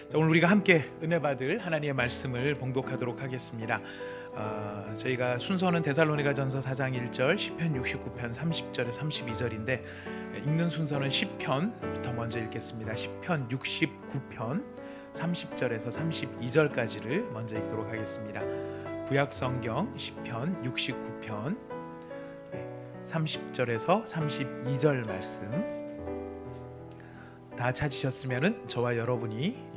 자, 오늘 우리가 함께 은혜 받을 하나님의 말씀을 봉독하도록 하겠습니다. 저희가 순서는 데살로니가전서 4장 1절, 시편 69편 30절에 32절인데 읽는 순서는 시편부터 먼저 읽겠습니다. 시편 69편 30절에서 32절까지를 먼저 읽도록 하겠습니다. 구약성경 시편 69편 30절에서 32절 말씀 다 찾으셨으면 저와 여러분이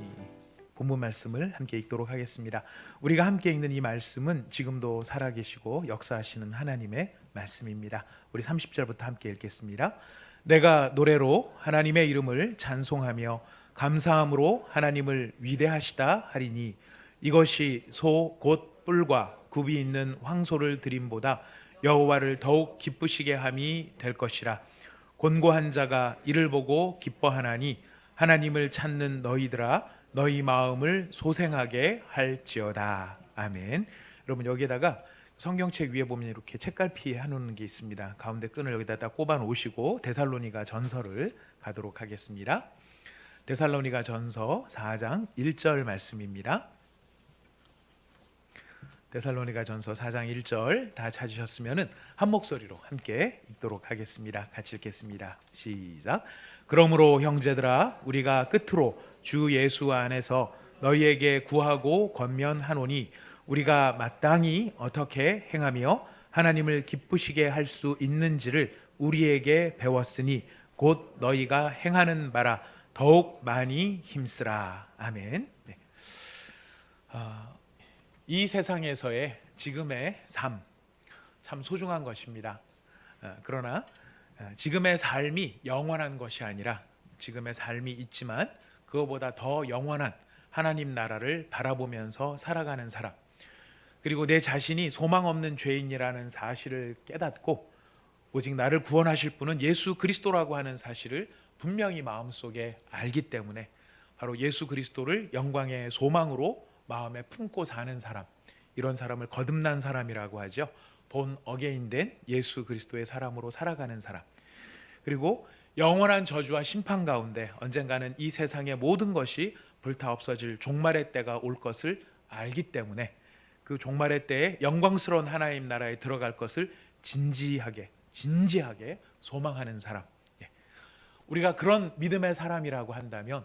본문 말씀을 함께 읽도록 하겠습니다. 우리가 함께 읽는 이 말씀은 지금도 살아계시고 역사하시는 하나님의 말씀입니다. 우리 30절부터 함께 읽겠습니다. 내가 노래로 하나님의 이름을 찬송하며 감사함으로 하나님을 위대하시다 하리니 이것이 소 곧 뿔과 굽이 있는 황소를 드림보다 여호와를 더욱 기쁘시게 함이 될 것이라. 곤고한 자가 이를 보고 기뻐하나니 하나님을 찾는 너희들아 너희 마음을 소생하게 할지어다. 아멘. 여러분, 여기에다가 성경책 위에 보면 이렇게 책갈피 해놓는 게 있습니다. 가운데 끈을 여기다 딱 꼽아 놓으시고 데살로니가 전서를 가도록 하겠습니다. 데살로니가 전서 4장 1절 말씀입니다. 데살로니가 전서 4장 1절 다 찾으셨으면 한 목소리로 함께 읽도록 하겠습니다. 같이 읽겠습니다. 시작. 그러므로 형제들아 우리가 끝으로 주 예수 안에서 너희에게 구하고 권면하노니 우리가 마땅히 어떻게 행하며 하나님을 기쁘시게 할 수 있는지를 우리에게 배웠으니 곧 너희가 행하는 바라 더욱 많이 힘쓰라. 아멘. 네. 이 세상에서의 지금의 삶 참 소중한 것입니다. 그러나 지금의 삶이 영원한 것이 아니라 지금의 삶이 있지만 그거보다 더 영원한 하나님 나라를 바라보면서 살아가는 사람, 그리고 내 자신이 소망 없는 죄인이라는 사실을 깨닫고 오직 나를 구원하실 분은 예수 그리스도라고 하는 사실을 분명히 마음속에 알기 때문에 바로 예수 그리스도를 영광의 소망으로 마음에 품고 사는 사람, 이런 사람을 거듭난 사람이라고 하죠. 본 어게인된 예수 그리스도의 사람으로 살아가는 사람, 그리고 영원한 저주와 심판 가운데 언젠가는 이 세상의 모든 것이 불타 없어질 종말의 때가 올 것을 알기 때문에 그 종말의 때에 영광스러운 하나님 나라에 들어갈 것을 진지하게 소망하는 사람, 우리가 그런 믿음의 사람이라고 한다면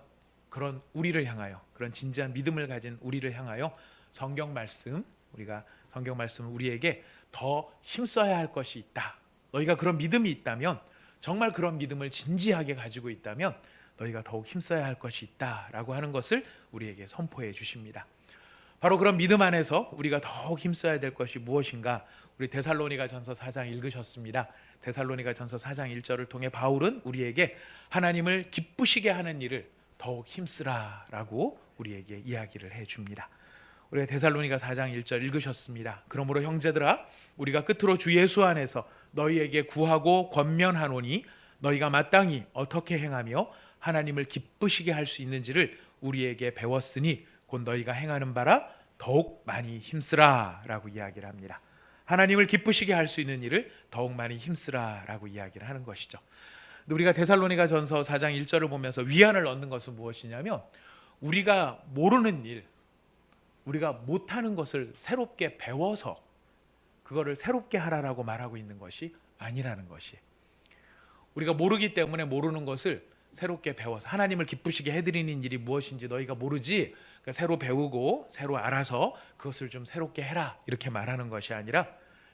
그런 우리를 향하여, 그런 진지한 믿음을 가진 우리를 향하여 성경 말씀 우리에게 더 힘써야 할 것이 있다. 너희가 그런 믿음이 있다면, 정말 그런 믿음을 진지하게 가지고 있다면 너희가 더욱 힘써야 할 것이 있다라고 하는 것을 우리에게 선포해 주십니다. 바로 그런 믿음 안에서 우리가 더욱 힘써야 될 것이 무엇인가? 우리 데살로니가 전서 4장 읽으셨습니다. 데살로니가 전서 4장 1절을 통해 바울은 우리에게 하나님을 기쁘시게 하는 일을 더욱 힘쓰라라고 우리에게 이야기를 해줍니다. 우리가 데살로니가 4장 1절 읽으셨습니다. 그러므로 형제들아 우리가 끝으로 주 예수 안에서 너희에게 구하고 권면하노니 너희가 마땅히 어떻게 행하며 하나님을 기쁘시게 할 수 있는지를 우리에게 배웠으니 곧 너희가 행하는 바라 더욱 많이 힘쓰라 라고 이야기를 합니다. 하나님을 기쁘시게 할 수 있는 일을 더욱 많이 힘쓰라 라고 이야기를 하는 것이죠. 우리가 데살로니가 전서 4장 1절을 보면서 위안을 얻는 것은 무엇이냐면, 우리가 모르는 일, 우리가 못하는 것을 새롭게 배워서 그거를 새롭게 하라라고 말하고 있는 것이 아니라는 것이, 우리가 모르기 때문에 모르는 것을 새롭게 배워서 하나님을 기쁘시게 해드리는 일이 무엇인지 너희가 모르지, 그러니까 새로 배우고 새로 알아서 그것을 좀 새롭게 해라 이렇게 말하는 것이 아니라,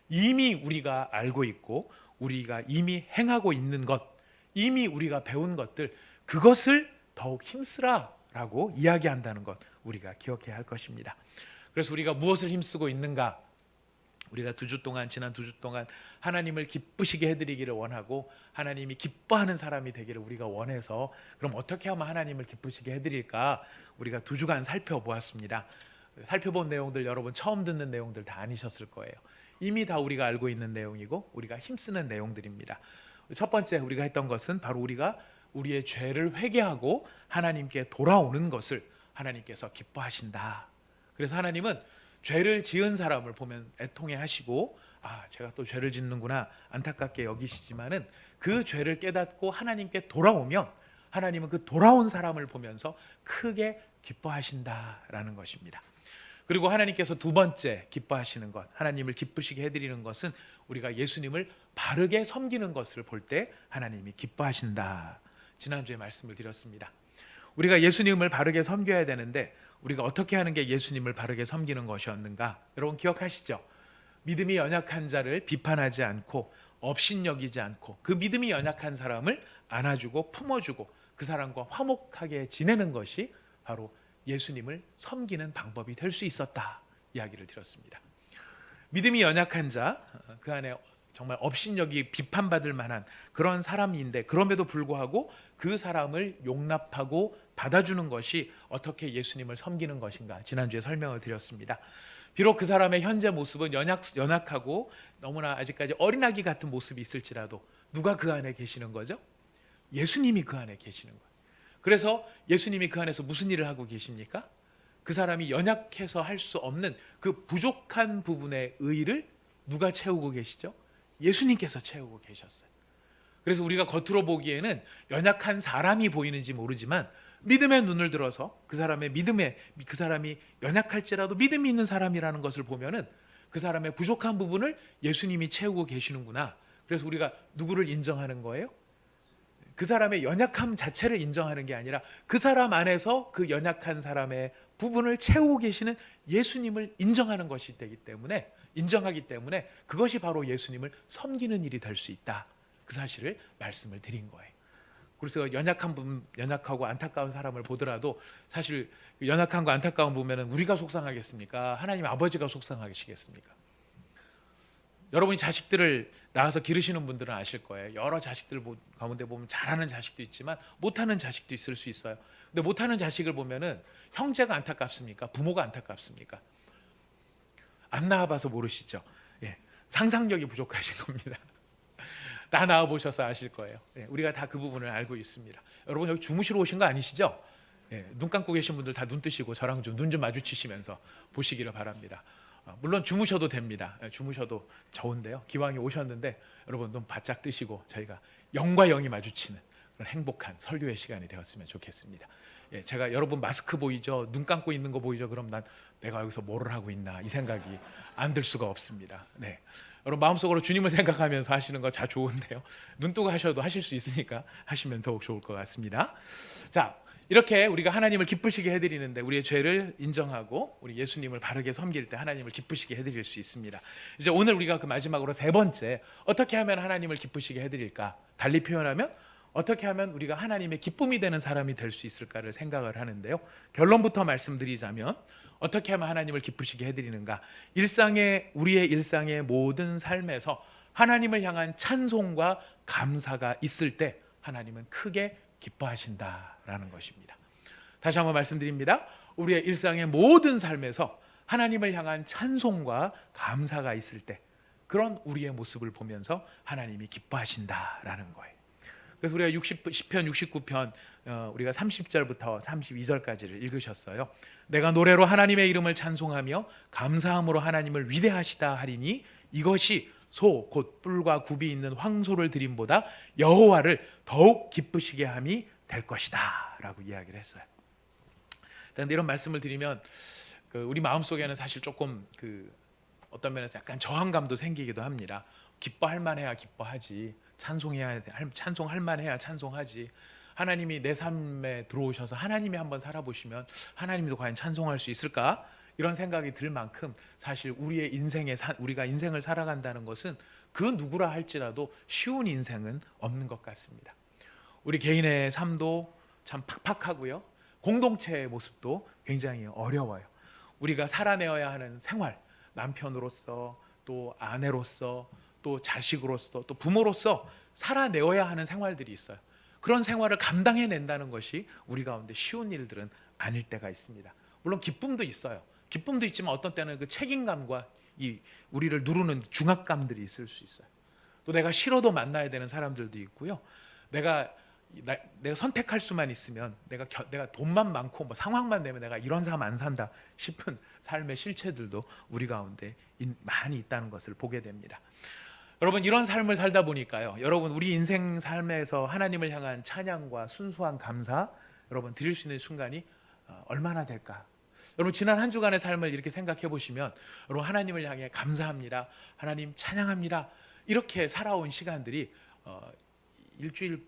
이미 우리가 알고 있고 우리가 이미 행하고 있는 것, 이미 우리가 배운 것들, 그것을 더욱 힘쓰라라고 이야기한다는 것 우리가 기억해야 할 것입니다. 그래서 우리가 무엇을 힘쓰고 있는가? 우리가 지난 두 주 동안 하나님을 기쁘시게 해드리기를 원하고 하나님이 기뻐하는 사람이 되기를 우리가 원해서, 그럼 어떻게 하면 하나님을 기쁘시게 해드릴까? 우리가 두 주간 살펴보았습니다. 살펴본 내용들 여러분 처음 듣는 내용들 다 아니셨을 거예요. 이미 다 우리가 알고 있는 내용이고 우리가 힘쓰는 내용들입니다. 첫 번째 우리가 했던 것은 바로 우리가 우리의 죄를 회개하고 하나님께 돌아오는 것을 하나님께서 기뻐하신다. 그래서 하나님은 죄를 지은 사람을 보면 애통해 하시고, 제가 또 죄를 짓는구나 안타깝게 여기시지만은 그 죄를 깨닫고 하나님께 돌아오면 하나님은 그 돌아온 사람을 보면서 크게 기뻐하신다라는 것입니다. 그리고 하나님께서 두 번째 기뻐하시는 것, 하나님을 기쁘시게 해드리는 것은 우리가 예수님을 바르게 섬기는 것을 볼 때 하나님이 기뻐하신다. 지난주에 말씀을 드렸습니다. 우리가 예수님을 바르게 섬겨야 되는데 우리가 어떻게 하는 게 예수님을 바르게 섬기는 것이었는가? 여러분 기억하시죠? 믿음이 연약한 자를 비판하지 않고 업신여기지 않고 그 믿음이 연약한 사람을 안아주고 품어주고 그 사람과 화목하게 지내는 것이 바로 예수님을 섬기는 방법이 될 수 있었다 이야기를 드렸습니다. 믿음이 연약한 자, 그 안에 정말 업신여기 비판받을 만한 그런 사람인데 그럼에도 불구하고 그 사람을 용납하고 받아주는 것이 어떻게 예수님을 섬기는 것인가 지난주에 설명을 드렸습니다. 비록 그 사람의 현재 모습은 연약하고 너무나 아직까지 어린아기 같은 모습이 있을지라도 누가 그 안에 계시는 거죠? 예수님이 그 안에 계시는 거예요. 그래서 예수님이 그 안에서 무슨 일을 하고 계십니까? 그 사람이 연약해서 할 수 없는 그 부족한 부분의 의의를 누가 채우고 계시죠? 예수님께서 채우고 계셨어요. 그래서 우리가 겉으로 보기에는 연약한 사람이 보이는지 모르지만 믿음의 눈을 들어서 그 사람의 믿음에 그 사람이 연약할지라도 믿음이 있는 사람이라는 것을 보면은 그 사람의 부족한 부분을 예수님이 채우고 계시는구나. 그래서 우리가 누구를 인정하는 거예요? 그 사람의 연약함 자체를 인정하는 게 아니라 그 사람 안에서 그 연약한 사람의 부분을 채우고 계시는 예수님을 인정하는 것이 되기 때문에 인정하기 때문에 그것이 바로 예수님을 섬기는 일이 될 수 있다. 그 사실을 말씀을 드린 거예요. 그래서 연약한 부분, 연약하고 안타까운 사람을 보더라도 사실 연약한 거 안타까운 보면은 우리가 속상하겠습니까? 하나님 아버지가 속상하시겠습니까? 여러분이 자식들을 낳아서 기르시는 분들은 아실 거예요. 여러 자식들 가운데 보면 잘하는 자식도 있지만 못하는 자식도 있을 수 있어요. 근데 못하는 자식을 보면은 형제가 안타깝습니까? 부모가 안타깝습니까? 안 낳아봐서 모르시죠. 예, 상상력이 부족하신 겁니다. 다 낳아보셔서 아실 거예요. 예, 우리가 다 그 부분을 알고 있습니다. 여러분 여기 주무시러 오신 거 아니시죠? 예, 눈 감고 계신 분들 다 눈 뜨시고 저랑 좀 눈 좀 마주치시면서 보시기를 바랍니다. 물론 주무셔도 됩니다. 주무셔도 좋은데요. 기왕이 오셨는데 여러분 눈 바짝 뜨시고 저희가 영과 영이 마주치는 그런 행복한 설교의 시간이 되었으면 좋겠습니다. 예, 제가 여러분 마스크 보이죠? 눈 감고 있는 거 보이죠? 그럼 난 내가 여기서 뭐를 하고 있나 이 생각이 안 들 수가 없습니다. 네. 여러분 마음속으로 주님을 생각하면서 하시는 거 다 좋은데요. 눈 뜨고 하셔도 하실 수 있으니까 하시면 더욱 좋을 것 같습니다. 자, 이렇게 우리가 하나님을 기쁘시게 해드리는데 우리의 죄를 인정하고 우리 예수님을 바르게 섬길 때 하나님을 기쁘시게 해드릴 수 있습니다. 이제 오늘 우리가 그 마지막으로 세 번째 어떻게 하면 하나님을 기쁘시게 해드릴까? 달리 표현하면 어떻게 하면 우리가 하나님의 기쁨이 되는 사람이 될 수 있을까를 생각을 하는데요. 결론부터 말씀드리자면 어떻게 하면 하나님을 기쁘시게 해드리는가? 우리의 일상의 모든 삶에서 하나님을 향한 찬송과 감사가 있을 때 하나님은 크게 기뻐하신다라는 것입니다. 다시 한번 말씀드립니다. 우리의 일상의 모든 삶에서 하나님을 향한 찬송과 감사가 있을 때 그런 우리의 모습을 보면서 하나님이 기뻐하신다라는 거예요. 그래서 우리가 시편 69편 우리가 30절부터 32절까지를 읽으셨어요. 내가 노래로 하나님의 이름을 찬송하며 감사함으로 하나님을 위대하시다 하리니 이것이 소 곧 뿔과 굽이 있는 황소를 드림보다 여호와를 더욱 기쁘시게 함이 될 것이다 라고 이야기를 했어요. 그런데 이런 말씀을 드리면 우리 마음속에는 사실 조금 어떤 면에서 약간 저항감도 생기기도 합니다. 기뻐할 만해야 기뻐하지, 찬송할 만해야 찬송하지. 하나님이 내 삶에 들어오셔서 하나님이 한번 살아보시면 하나님도 과연 찬송할 수 있을까? 이런 생각이 들 만큼 사실 우리가 인생을 살아간다는 것은 그 누구라 할지라도 쉬운 인생은 없는 것 같습니다. 우리 개인의 삶도 참 팍팍하고요. 공동체의 모습도 굉장히 어려워요. 우리가 살아내어야 하는 생활, 남편으로서 또 아내로서 또 자식으로서 또 부모로서 살아내어야 하는 생활들이 있어요. 그런 생활을 감당해낸다는 것이 우리 가운데 쉬운 일들은 아닐 때가 있습니다. 물론 기쁨도 있어요. 기쁨도 있지만 어떤 때는 그 책임감과 우리를 누르는 중압감들이 있을 수 있어요. 또 내가 싫어도 만나야 되는 사람들도 있고요. 내가 선택할 수만 있으면 내가 돈만 많고 상황만 되면 내가 이런 삶 안 산다 싶은 삶의 실체들도 우리 가운데 많이 있다는 것을 보게 됩니다. 여러분 이런 삶을 살다 보니까요. 여러분 우리 인생 삶에서 하나님을 향한 찬양과 순수한 감사 여러분 드릴 수 있는 순간이 얼마나 될까? 여러분 지난 한 주간의 삶을 이렇게 생각해 보시면 여러분 하나님을 향해 감사합니다. 하나님 찬양합니다. 이렇게 살아온 시간들이 일주일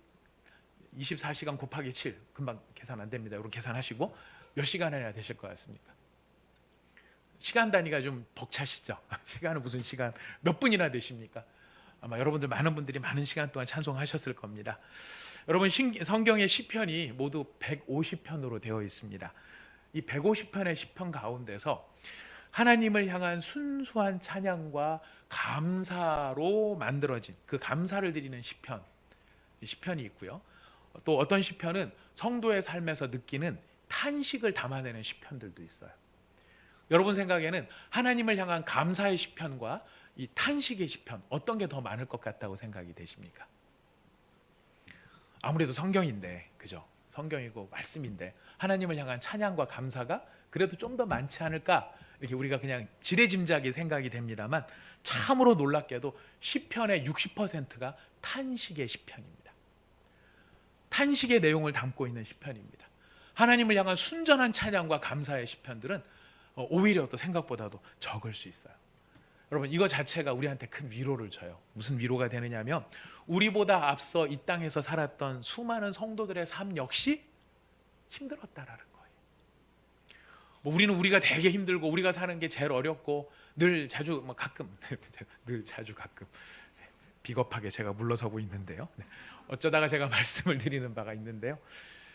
24시간 곱하기 7 금방 계산 안 됩니다. 여러분 계산하시고 몇 시간이나 되실 것 같습니까? 시간 단위가 좀 벅차시죠? 시간은 무슨 시간 몇 분이나 되십니까? 아마 여러분들 많은 분들이 많은 시간 동안 찬송하셨을 겁니다. 여러분 성경의 시편이 모두 150편으로 되어 있습니다. 이 150편의 시편 가운데서 하나님을 향한 순수한 찬양과 감사로 만들어진 그 감사를 드리는 시편이 있고요. 또 어떤 시편은 성도의 삶에서 느끼는 탄식을 담아내는 시편들도 있어요. 여러분 생각에는 하나님을 향한 감사의 시편과 이 탄식의 시편 어떤 게 더 많을 것 같다고 생각이 되십니까? 아무래도 성경인데, 그죠? 성경이고 말씀인데 하나님을 향한 찬양과 감사가 그래도 좀 더 많지 않을까? 이렇게 우리가 그냥 지레짐작이 생각이 됩니다만 참으로 놀랍게도 시편의 60%가 탄식의 시편입니다. 탄식의 내용을 담고 있는 시편입니다. 하나님을 향한 순전한 찬양과 감사의 시편들은 오히려 또 생각보다도 적을 수 있어요. 여러분 이거 자체가 우리한테 큰 위로를 줘요. 무슨 위로가 되느냐면 우리보다 앞서 이 땅에서 살았던 수많은 성도들의 삶 역시 힘들었다라는 거예요. 우리는 우리가 되게 힘들고 우리가 사는 게 제일 어렵고 늘 자주 가끔 비겁하게 제가 물러서고 있는데요. 어쩌다가 제가 말씀을 드리는 바가 있는데요.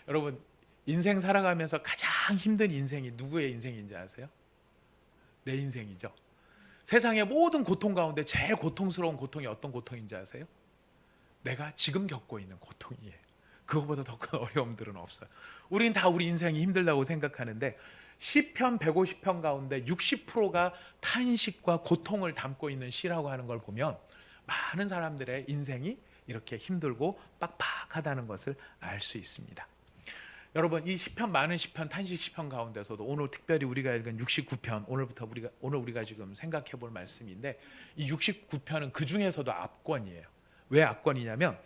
여러분 인생 살아가면서 가장 힘든 인생이 누구의 인생인지 아세요? 내 인생이죠. 세상의 모든 고통 가운데 제일 고통스러운 고통이 어떤 고통인지 아세요? 내가 지금 겪고 있는 고통이에요. 그거보다 더 큰 어려움들은 없어요. 우리는 다 우리 인생이 힘들다고 생각하는데 시편 150편 가운데 60%가 탄식과 고통을 담고 있는 시라고 하는 걸 보면 많은 사람들의 인생이 이렇게 힘들고 빡빡하다는 것을 알 수 있습니다. 여러분 이 시편 많은 시편 탄식 시편 가운데서도 오늘 특별히 우리가 읽은 69편 오늘 우리가 지금 생각해 볼 말씀인데 이 69편은 그 중에서도 압권이에요. 왜 압권이냐면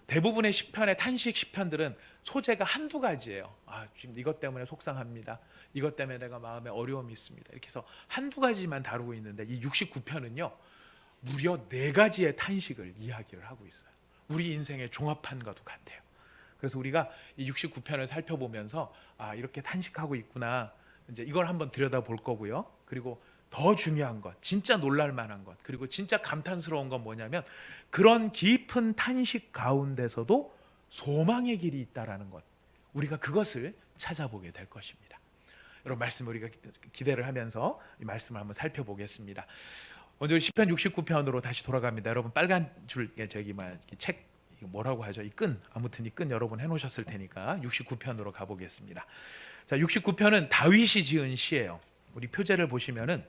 대부분의 시편의 탄식 시편들은 소재가 한두 가지예요. 지금 이것 때문에 속상합니다. 이것 때문에 내가 마음에 어려움이 있습니다. 이렇게 해서 한두 가지만 다루고 있는데 이 69편은요. 무려 4가지의 탄식을 이야기를 하고 있어요. 우리 인생의 종합판과도 같아요. 그래서 우리가 이 69편을 살펴보면서 이렇게 탄식하고 있구나. 이제 이걸 한번 들여다볼 거고요. 그리고 더 중요한 것, 진짜 놀랄 만한 것, 그리고 진짜 감탄스러운 건 뭐냐면 그런 깊은 탄식 가운데서도 소망의 길이 있다라는 것. 우리가 그것을 찾아보게 될 것입니다. 여러분 말씀 우리가 기대를 하면서 이 말씀을 한번 살펴보겠습니다. 먼저 시편 69편으로 다시 돌아갑니다. 여러분 빨간 줄 책 뭐라고 하죠? 이 끈 아무튼 이 끈 여러분 해놓으셨을 테니까 69편으로 가보겠습니다. 자 69편은 다윗이 지은 시예요. 우리 표제를 보시면은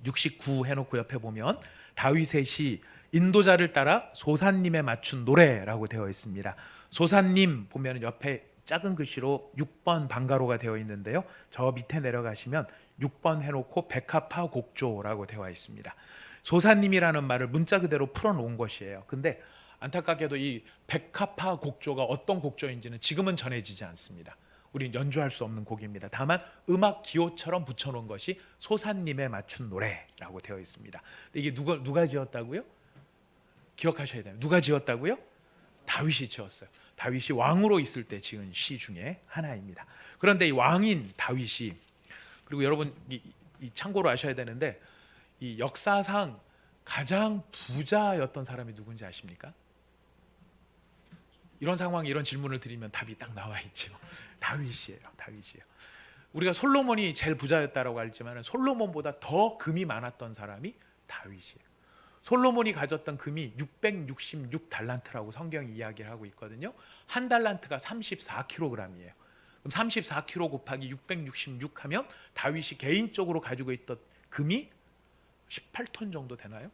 69 해놓고 옆에 보면 다윗의 시 인도자를 따라 소산님에 맞춘 노래라고 되어 있습니다. 소산님 보면 옆에 작은 글씨로 6번 방가로가 되어 있는데요. 저 밑에 내려가시면 6번 해놓고 백합화 곡조라고 되어 있습니다. 소산님이라는 말을 문자 그대로 풀어놓은 것이에요. 근데 안타깝게도 이 백합화 곡조가 어떤 곡조인지는 지금은 전해지지 않습니다. 우리는 연주할 수 없는 곡입니다. 다만 음악 기호처럼 붙여놓은 것이 소산님에 맞춘 노래라고 되어 있습니다. 근데 이게 누가 지었다고요? 기억하셔야 돼요. 누가 지었다고요? 다윗이 지었어요. 다윗이 왕으로 있을 때 지은 시 중에 하나입니다. 그런데 이 왕인 다윗이 그리고 여러분 이 참고로 아셔야 되는데 이 역사상 가장 부자였던 사람이 누군지 아십니까? 이런 상황에 이런 질문을 드리면 답이 딱 나와 있죠. 다윗이에요. 우리가 솔로몬이 제일 부자였다라고 알지만 솔로몬보다 더 금이 많았던 사람이 다윗이에요. 솔로몬이 가졌던 금이 666달란트라고 성경이 이야기를 하고 있거든요. 한 달란트가 34kg이에요. 그럼 34kg 곱하기 666 하면 다윗이 개인적으로 가지고 있던 금이 18톤 정도 되나요?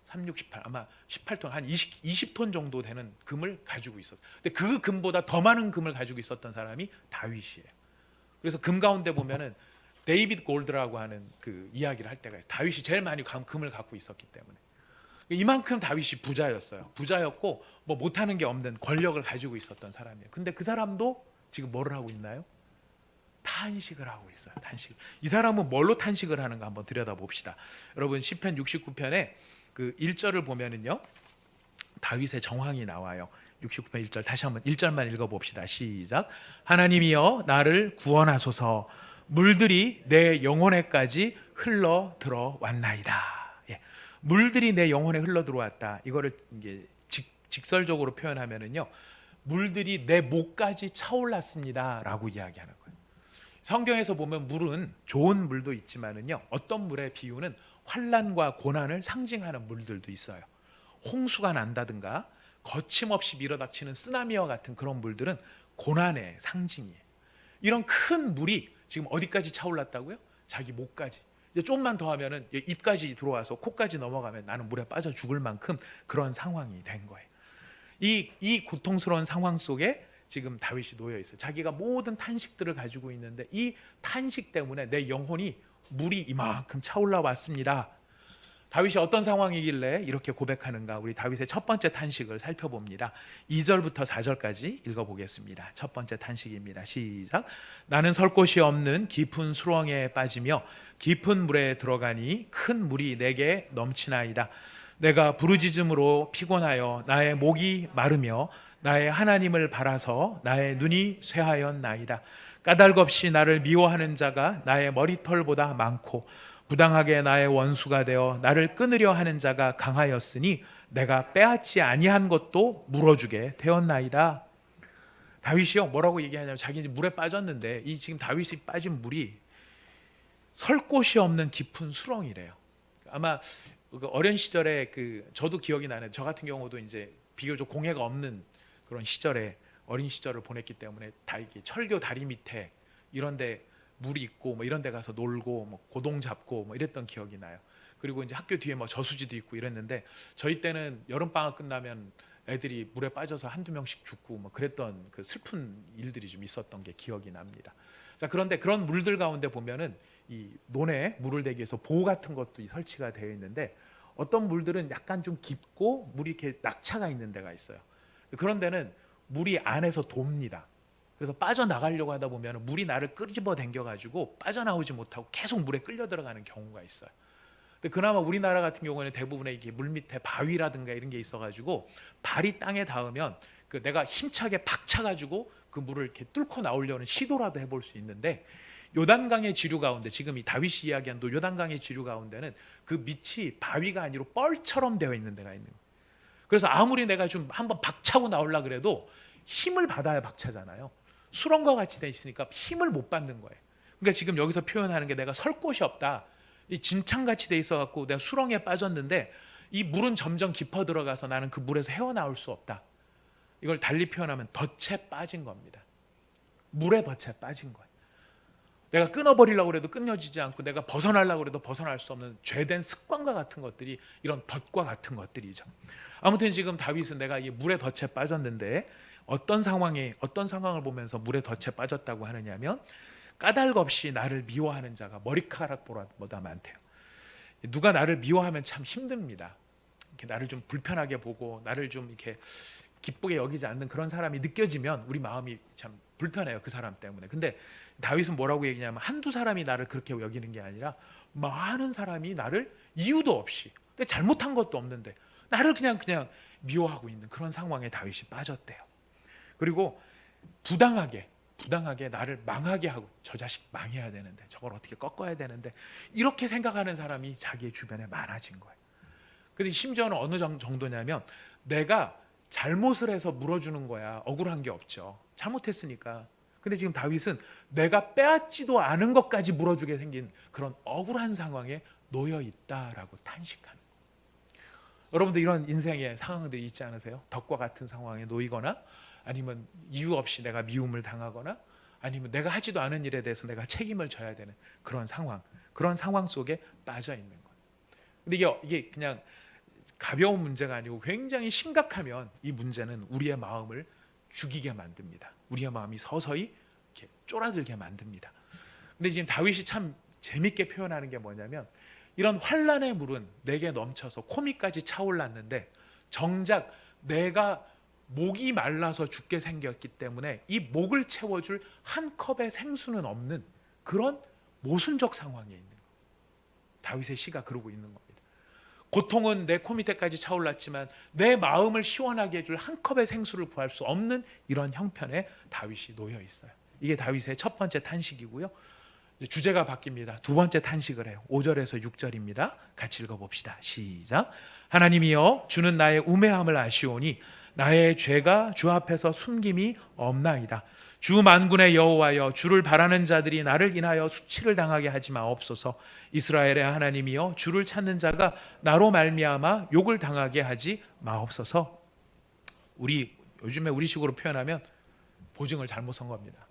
368 아마 18톤 한 20톤 정도 되는 금을 가지고 있었어요. 근데 그 금보다 더 많은 금을 가지고 있었던 사람이 다윗이에요. 그래서 금 가운데 보면은 데이비드 골드라고 하는 그 이야기를 할 때가 있어요. 다윗이 제일 많이 금을 갖고 있었기 때문에. 이만큼 다윗이 부자였어요. 부자였고 뭐 못하는 게 없는 권력을 가지고 있었던 사람이에요. 근데 그 사람도 지금 뭐를 하고 있나요? 탄식을 하고 있어요. 탄식. 이 사람은 뭘로 탄식을 하는가 한번 들여다봅시다. 여러분 시편 69편에 그 1절을 보면은요, 다윗의 정황이 나와요. 69편 1절 다시 한번 1절만 읽어봅시다. 시작. 하나님이여 나를 구원하소서. 물들이 내 영혼에까지 흘러 들어왔나이다. 예. 물들이 내 영혼에 흘러 들어왔다. 이거를 이게 직설적으로 표현하면은요, 물들이 내 목까지 차올랐습니다라고 이야기하는 거예요. 성경에서 보면 물은 좋은 물도 있지만은요, 어떤 물의 비유는 환난과 고난을 상징하는 물들도 있어요. 홍수가 난다든가 거침없이 밀어닥치는 쓰나미와 같은 그런 물들은 고난의 상징이에요. 이런 큰 물이 지금 어디까지 차올랐다고요? 자기 목까지. 이제 좀만 더 하면은 입까지 들어와서 코까지 넘어가면 나는 물에 빠져 죽을 만큼 그런 상황이 된 거예요. 이 고통스러운 상황 속에 지금 다윗이 놓여 있어요. 자기가 모든 탄식들을 가지고 있는데 이 탄식 때문에 내 영혼이 물이 이만큼 차올라 왔습니다. 다윗이 어떤 상황이길래 이렇게 고백하는가? 우리 다윗의 첫 번째 탄식을 살펴봅니다. 2절부터 4절까지 읽어보겠습니다. 첫 번째 탄식입니다. 시작. 나는 설 곳이 없는 깊은 수렁에 빠지며 깊은 물에 들어가니 큰 물이 내게 넘치나이다. 내가 부르짖음으로 피곤하여 나의 목이 마르며 나의 하나님을 바라서 나의 눈이 쇠하였나이다. 까닭없이 나를 미워하는 자가 나의 머리털보다 많고 부당하게 나의 원수가 되어 나를 끊으려 하는 자가 강하였으니 내가 빼앗지 아니한 것도 물어주게 되었나이다. 다윗이요, 뭐라고 얘기하냐면 자기 물에 빠졌는데 이 지금 다윗이 빠진 물이 설 곳이 없는 깊은 수렁이래요. 아마 어린 시절에 저도 기억이 나는, 저 같은 경우도 이제 비교적 공해가 없는 그런 시절에 어린 시절을 보냈기 때문에 다 이렇게 철교 다리 밑에 이런데 물이 있고 뭐 이런 데 가서 놀고 뭐 고동 잡고 뭐 이랬던 기억이 나요. 그리고 이제 학교 뒤에 뭐 저수지도 있고 이랬는데 저희 때는 여름 방학 끝나면 애들이 물에 빠져서 한두 명씩 죽고 뭐 그랬던 그 슬픈 일들이 좀 있었던 게 기억이 납니다. 자, 그런데 그런 물들 가운데 보면은 이 논에 물을 대기 위해서 보호 같은 것도 설치가 되어 있는데 어떤 물들은 약간 좀 깊고 물이 이렇게 낙차가 있는 데가 있어요. 그런 데는 물이 안에서 돕니다. 그래서 빠져나가려고 하다 보면 물이 나를 끄집어 당겨가지고 빠져나오지 못하고 계속 물에 끌려 들어가는 경우가 있어요. 근데 그나마 우리나라 같은 경우에는 대부분의 이게 물 밑에 바위라든가 이런 게 있어가지고 발이 땅에 닿으면 내가 힘차게 박차가지고 그 물을 이렇게 뚫고 나오려는 시도라도 해볼 수 있는데, 요단강의 지류 가운데 지금 이 다윗이 이야기한 요단강의 지류 가운데는 그 밑이 바위가 아니라 뻘처럼 되어 있는 데가 있는 거예요. 그래서 아무리 내가 좀 한번 박차고 나오려 그래도 힘을 받아야 박차잖아요. 수렁과 같이 돼 있으니까 힘을 못 받는 거예요. 그러니까 지금 여기서 표현하는 게 내가 설 곳이 없다. 이 진창같이 돼 있어 갖고 내가 수렁에 빠졌는데 이 물은 점점 깊어 들어가서 나는 그 물에서 헤어나올 수 없다. 이걸 달리 표현하면 덫에 빠진 겁니다. 물에 덫에 빠진 거예요. 내가 끊어버리려고 해도 끊어지지 않고 내가 벗어나려고 해도 벗어날 수 없는 죄된 습관과 같은 것들이 이런 덫과 같은 것들이죠. 아무튼 지금 다윗은 내가 이 물의 덫에 빠졌는데 어떤 상황을 보면서 물의 덫에 빠졌다고 하느냐면, 까닭 없이 나를 미워하는 자가 머리카락보다 많대요. 누가 나를 미워하면 참 힘듭니다. 이렇게 나를 좀 불편하게 보고 나를 좀 이렇게 기쁘게 여기지 않는 그런 사람이 느껴지면 우리 마음이 참 불편해요, 그 사람 때문에. 근데 다윗은 뭐라고 얘기냐면 한두 사람이 나를 그렇게 여기는 게 아니라 많은 사람이 나를 이유도 없이, 근데 잘못한 것도 없는데 나를 그냥 미워하고 있는 그런 상황에 다윗이 빠졌대요. 그리고 부당하게 나를 망하게 하고, 저 자식 망해야 되는데 저걸 어떻게 꺾어야 되는데 이렇게 생각하는 사람이 자기의 주변에 많아진 거예요. 근데 심지어는 어느 정도냐면 내가 잘못을 해서 물어주는 거야 억울한 게 없죠. 잘못했으니까. 근데 지금 다윗은 내가 빼앗지도 않은 것까지 물어주게 생긴 그런 억울한 상황에 놓여 있다라고 탄식하는 거예요. 여러분들 이런 인생의 상황들이 있지 않으세요? 덕과 같은 상황에 놓이거나, 아니면 이유 없이 내가 미움을 당하거나, 아니면 내가 하지도 않은 일에 대해서 내가 책임을 져야 되는 그런 상황 속에 빠져 있는 거예요. 근데 이게 그냥 가벼운 문제가 아니고 굉장히 심각하면 이 문제는 우리의 마음을 죽이게 만듭니다. 우리의 마음이 서서히 이렇게 쫄아들게 만듭니다. 근데 지금 다윗이 참 재밌게 표현하는 게 뭐냐면, 이런 환란의 물은 내게 넘쳐서 코밑까지 차올랐는데 정작 내가 목이 말라서 죽게 생겼기 때문에 이 목을 채워줄 한 컵의 생수는 없는 그런 모순적 상황에 있는 거예요. 다윗의 시가 그러고 있는 겁니다. 고통은 내 코밑에까지 차올랐지만 내 마음을 시원하게 해줄 한 컵의 생수를 구할 수 없는 이런 형편에 다윗이 놓여 있어요. 이게 다윗의 첫 번째 탄식이고요. 주제가 바뀝니다. 두 번째 탄식을 해요. 5절에서 6절입니다. 같이 읽어봅시다. 시작. 하나님이여, 주는 나의 우매함을 아시오니 나의 죄가 주 앞에서 숨김이 없나이다. 주 만군의 여호와여, 주를 바라는 자들이 나를 인하여 수치를 당하게 하지 마옵소서. 이스라엘의 하나님이여, 주를 찾는 자가 나로 말미암아 욕을 당하게 하지 마옵소서. 요즘에 우리식으로 표현하면 보증을 잘못 선 겁니다.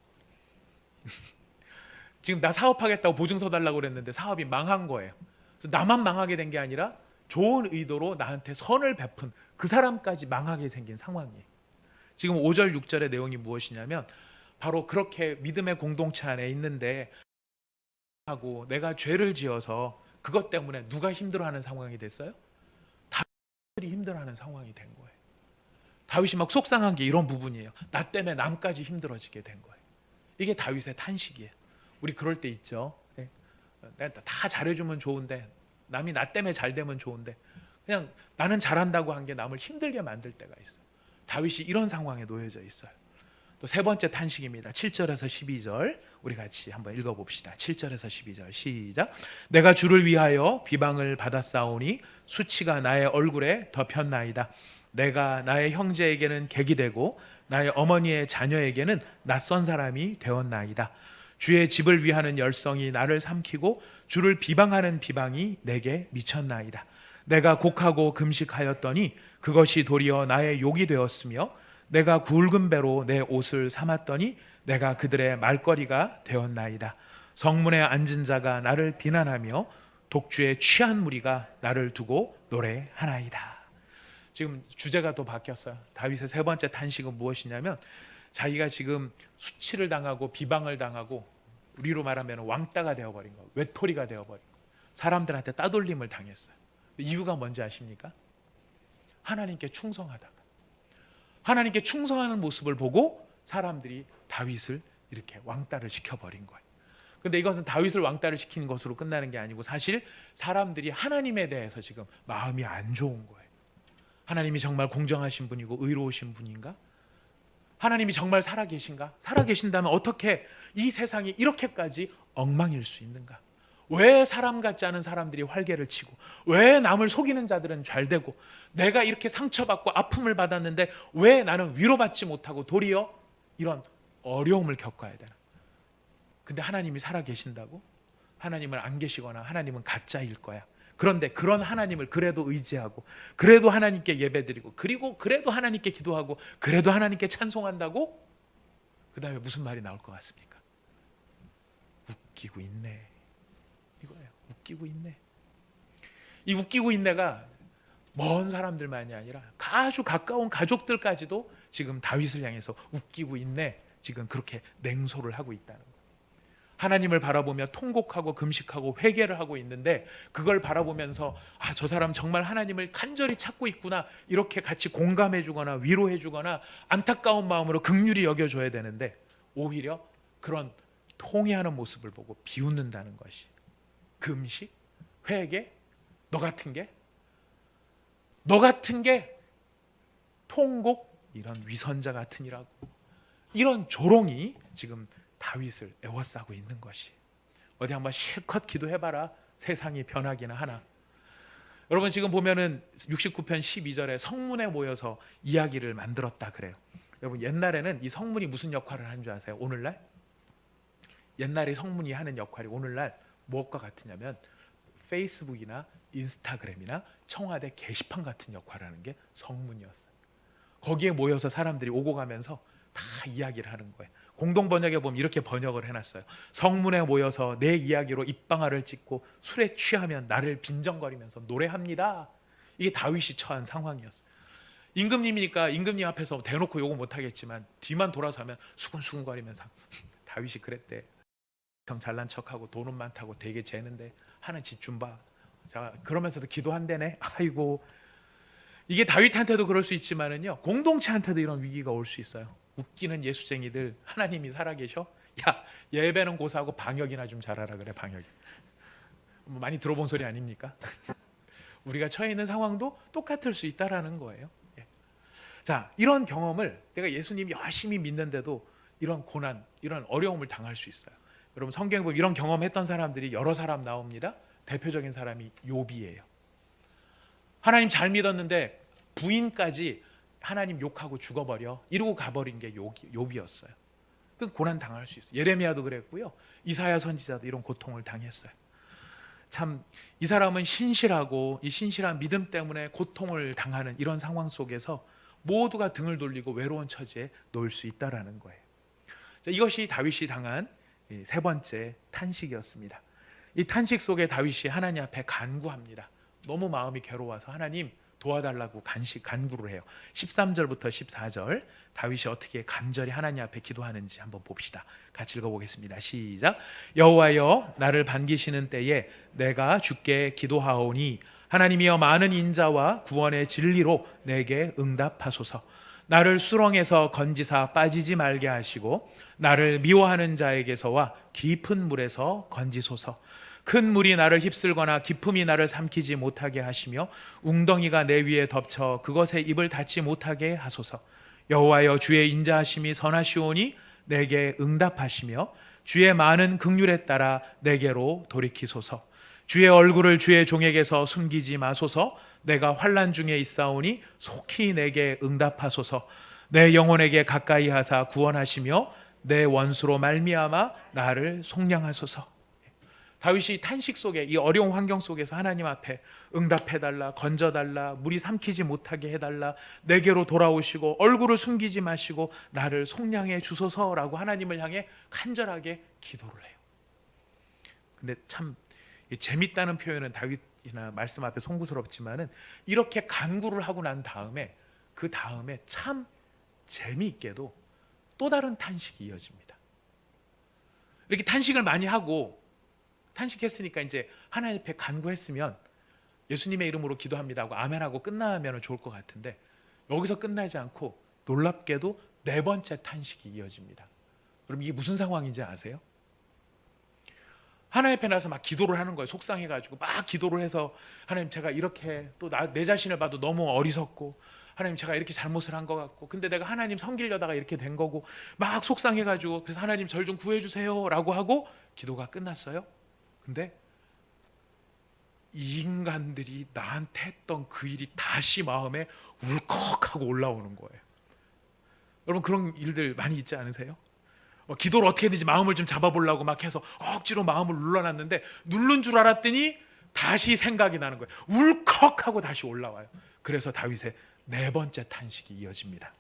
지금 나 사업하겠다고 보증서 달라고 그랬는데 사업이 망한 거예요. 그래서 나만 망하게 된 게 아니라 좋은 의도로 나한테 선을 베푼 그 사람까지 망하게 생긴 상황이에요. 지금 5절 6절의 내용이 무엇이냐면 바로 그렇게 믿음의 공동체 안에 있는데 하고 내가 죄를 지어서 그것 때문에 누가 힘들어하는 상황이 됐어요? 다윗이 힘들어하는 상황이 된 거예요. 다윗이 막 속상한 게 이런 부분이에요. 나 때문에 남까지 힘들어지게 된 거예요. 이게 다윗의 탄식이에요. 우리 그럴 때 있죠. 내가 다 잘해주면 좋은데 남이 나 때문에 잘 되면 좋은데 그냥 나는 잘한다고 한 게 남을 힘들게 만들 때가 있어요. 다윗이 이런 상황에 놓여져 있어요. 또 세 번째 탄식입니다. 7절에서 12절 우리 같이 한번 읽어봅시다. 7절에서 12절 시작. 내가 주를 위하여 비방을 받았사오니 수치가 나의 얼굴에 덮였나이다. 내가 나의 형제에게는 객이 되고 나의 어머니의 자녀에게는 낯선 사람이 되었나이다. 주의 집을 위하는 열성이 나를 삼키고 주를 비방하는 비방이 내게 미쳤나이다. 내가 곡하고 금식하였더니 그것이 도리어 나의 욕이 되었으며 내가 굵은 배로 내 옷을 삼았더니 내가 그들의 말거리가 되었나이다. 성문에 앉은 자가 나를 비난하며 독주에 취한 무리가 나를 두고 노래하나이다. 지금 주제가 또 바뀌었어요. 다윗의 세 번째 탄식은 무엇이냐면 자기가 지금 수치를 당하고 비방을 당하고 우리로 말하면 왕따가 되어버린 거예요. 외톨이가 되어버린 거예요. 사람들한테 따돌림을 당했어요. 이유가 뭔지 아십니까? 하나님께 충성하다가 하나님께 충성하는 모습을 보고 사람들이 다윗을 이렇게 왕따를 시켜버린 거예요. 근데 이것은 다윗을 왕따를 시키는 것으로 끝나는 게 아니고 사실 사람들이 하나님에 대해서 지금 마음이 안 좋은 거예요. 하나님이 정말 공정하신 분이고 의로우신 분인가? 하나님이 정말 살아계신가? 살아계신다면 어떻게 이 세상이 이렇게까지 엉망일 수 있는가? 왜 사람 같지 않은 사람들이 활개를 치고 왜 남을 속이는 자들은 잘 되고 내가 이렇게 상처받고 아픔을 받았는데 왜 나는 위로받지 못하고 도리어 이런 어려움을 겪어야 되나? 근데 하나님이 살아계신다고? 하나님은 안 계시거나 하나님은 가짜일 거야. 그런데 그런 하나님을 그래도 의지하고 그래도 하나님께 예배드리고 그리고 그래도 하나님께 기도하고 그래도 하나님께 찬송한다고? 그 다음에 무슨 말이 나올 것 같습니까? 웃기고 있네. 이거예요. 웃기고 있네. 이 웃기고 있네가 먼 사람들만이 아니라 아주 가까운 가족들까지도 지금 다윗을 향해서 웃기고 있네. 지금 그렇게 냉소를 하고 있다는 거예요. 하나님을 바라보며 통곡하고 금식하고 회개를 하고 있는데 그걸 바라보면서 저 사람 정말 하나님을 간절히 찾고 있구나 이렇게 같이 공감해 주거나 위로해 주거나 안타까운 마음으로 긍휼히 여겨줘야 되는데 오히려 그런 통회하는 모습을 보고 비웃는다는 것이 금식, 회개, 너 같은 게 통곡 이런 위선자 같으니라고 이런 조롱이 지금 다윗을 애워싸고 있는 것이 어디 한번 실컷 기도해봐라 세상이 변하기는 하나. 여러분 지금 보면은 69편 12절에 성문에 모여서 이야기를 만들었다 그래요. 여러분 옛날에는 이 성문이 무슨 역할을 하는 줄 아세요? 오늘날? 옛날에 성문이 하는 역할이 오늘날 무엇과 같으냐면 페이스북이나 인스타그램이나 청와대 게시판 같은 역할을 하는 게 성문이었어요. 거기에 모여서 사람들이 오고 가면서 다 이야기를 하는 거예요. 공동 번역에 보면 이렇게 번역을 해놨어요. 성문에 모여서 내 이야기로 입방아를 찍고 술에 취하면 나를 빈정거리면서 노래합니다. 이게 다윗이 처한 상황이었어요. 임금님이니까 임금님 앞에서 대놓고 욕을 못하겠지만 뒤만 돌아서면 수근수근거리면서 다윗이 그랬대. 참 잘난 척하고 돈은 많다고 되게 재는데 하는 짓 좀 봐. 자, 그러면서도 기도한대네. 아이고, 이게 다윗한테도 그럴 수 있지만은요, 공동체한테도 이런 위기가 올 수 있어요. 웃기는 예수쟁이들, 하나님이 살아계셔? 야, 예배는 고사하고 방역이나 좀 잘하라 그래. 방역. 뭐 많이 들어본 소리 아닙니까? 우리가 처해 있는 상황도 똑같을 수 있다라는 거예요. 예. 자, 이런 경험을 내가 예수님 열심히 믿는데도 이런 고난, 이런 어려움을 당할 수 있어요. 여러분 성경에 보면 이런 경험했던 사람들이 여러 사람 나옵니다. 대표적인 사람이 욥이에요. 하나님 잘 믿었는데 부인까지 하나님 욕하고 죽어버려 이러고 가버린 게 욥이었어요. 그 고난 당할 수 있어요. 예레미야도 그랬고요. 이사야 선지자도 이런 고통을 당했어요. 참 이 사람은 신실하고 이 신실한 믿음 때문에 고통을 당하는 이런 상황 속에서 모두가 등을 돌리고 외로운 처지에 놓일 수 있다라는 거예요. 자, 이것이 다윗이 당한 세 번째 탄식이었습니다. 이 탄식 속에 다윗이 하나님 앞에 간구합니다. 너무 마음이 괴로워서 하나님 도와달라고 간구를 해요. 13절부터 14절 다윗이 어떻게 간절히 하나님 앞에 기도하는지 한번 봅시다. 같이 읽어보겠습니다. 시작. 여호와여 나를 반기시는 때에 내가 주께 기도하오니 하나님이여 많은 인자와 구원의 진리로 내게 응답하소서. 나를 수렁에서 건지사 빠지지 말게 하시고 나를 미워하는 자에게서와 깊은 물에서 건지소서. 큰 물이 나를 휩쓸거나 깊음이 나를 삼키지 못하게 하시며 웅덩이가 내 위에 덮쳐 그것에 입을 닫지 못하게 하소서. 여호와여 주의 인자하심이 선하시오니 내게 응답하시며 주의 많은 긍휼에 따라 내게로 돌이키소서. 주의 얼굴을 주의 종에게서 숨기지 마소서. 내가 환난 중에 있사오니 속히 내게 응답하소서. 내 영혼에게 가까이 하사 구원하시며 내 원수로 말미암아 나를 속량하소서. 다윗이 탄식 속에 이 어려운 환경 속에서 하나님 앞에 응답해달라, 건져달라, 물이 삼키지 못하게 해달라, 내게로 돌아오시고 얼굴을 숨기지 마시고 나를 속량해 주소서라고 하나님을 향해 간절하게 기도를 해요. 근데 참 재밌다는 표현은 다윗이나 말씀 앞에 송구스럽지만은 이렇게 간구를 하고 난 다음에 그 다음에 참 재미있게도 또 다른 탄식이 이어집니다. 이렇게 탄식을 많이 하고 탄식했으니까 이제 하나님 앞에 간구했으면 예수님의 이름으로 기도합니다 하고 아멘하고 끝나면 좋을 것 같은데 여기서 끝나지 않고 놀랍게도 네 번째 탄식이 이어집니다. 그럼 이게 무슨 상황인지 아세요? 하나님 앞에 나서 막 기도를 하는 거예요. 속상해가지고 막 기도를 해서 하나님 제가 이렇게 또 내 자신을 봐도 너무 어리석고 하나님 제가 이렇게 잘못을 한 것 같고 근데 내가 하나님 섬기려다가 이렇게 된 거고 막 속상해가지고 그래서 하나님 절 좀 구해주세요 라고 하고 기도가 끝났어요. 근데 이 인간들이 나한테 했던 그 일이 다시 마음에 울컥하고 올라오는 거예요. 여러분 그런 일들 많이 있지 않으세요? 기도를 어떻게든지 마음을 좀 잡아보려고 막 해서 억지로 마음을 눌러놨는데 누른 줄 알았더니 다시 생각이 나는 거예요. 울컥하고 다시 올라와요. 그래서 다윗의 네 번째 탄식이 이어집니다.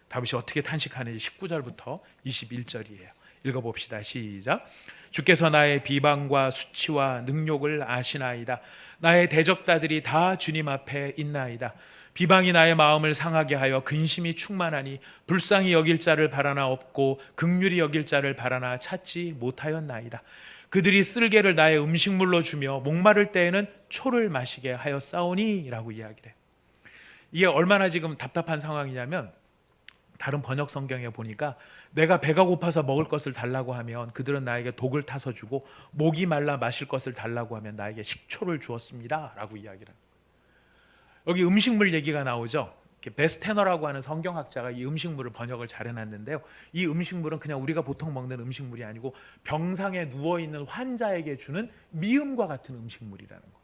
다윗이 어떻게 탄식하는지 19절부터 21절이에요. 읽어봅시다. 시작. 주께서 나의 비방과 수치와 능욕을 아시나이다. 나의 대적자들이 다 주님 앞에 있나이다. 비방이 나의 마음을 상하게 하여 근심이 충만하니 불쌍히 여길 자를 바라나 없고 긍휼히 여길 자를 바라나 찾지 못하였나이다. 그들이 쓸개를 나의 음식물로 주며 목마를 때에는 초를 마시게 하였사오니 라고 이야기를 해요. 이게 얼마나 지금 답답한 상황이냐면 다른 번역 성경에 보니까 내가 배가 고파서 먹을 것을 달라고 하면 그들은 나에게 독을 타서 주고 목이 말라 마실 것을 달라고 하면 나에게 식초를 주었습니다 라고 이야기를 합니다. 여기 음식물 얘기가 나오죠. 베스테너라고 하는 성경학자가 이 음식물을 번역을 잘 해놨는데요. 이 음식물은 그냥 우리가 보통 먹는 음식물이 아니고 병상에 누워있는 환자에게 주는 미음과 같은 음식물이라는 거예요.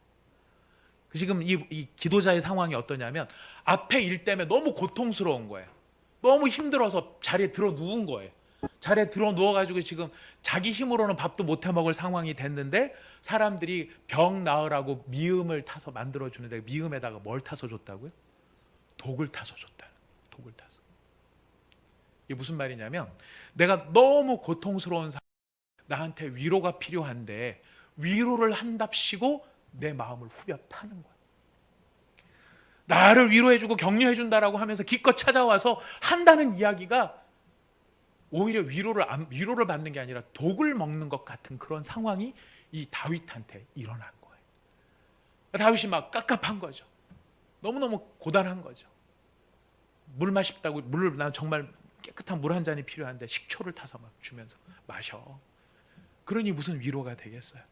지금 이 기도자의 상황이 어떠냐면 앞에 일 때문에 너무 고통스러운 거예요. 너무 힘들어서 자리에 들어 누운 거예요. 자리에 들어 누워가지고 지금 자기 힘으로는 밥도 못해 먹을 상황이 됐는데 사람들이 병 나으라고 미음을 타서 만들어주는데 미음에다가 뭘 타서 줬다고요? 독을 타서 줬다. 독을 타서. 이게 무슨 말이냐면 내가 너무 고통스러운 상황, 나한테 위로가 필요한데 위로를 한답시고 내 마음을 후벼 파는 거야. 나를 위로해주고 격려해준다라고 하면서 기껏 찾아와서 한다는 이야기가 오히려 위로를 받는 게 아니라 독을 먹는 것 같은 그런 상황이 이 다윗한테 일어난 거예요. 다윗이 막 깝깝한 거죠. 너무너무 고단한 거죠. 물 마십다고, 물을 난 정말 깨끗한 물 한 잔이 필요한데 식초를 타서 막 주면서 마셔. 그러니 무슨 위로가 되겠어요?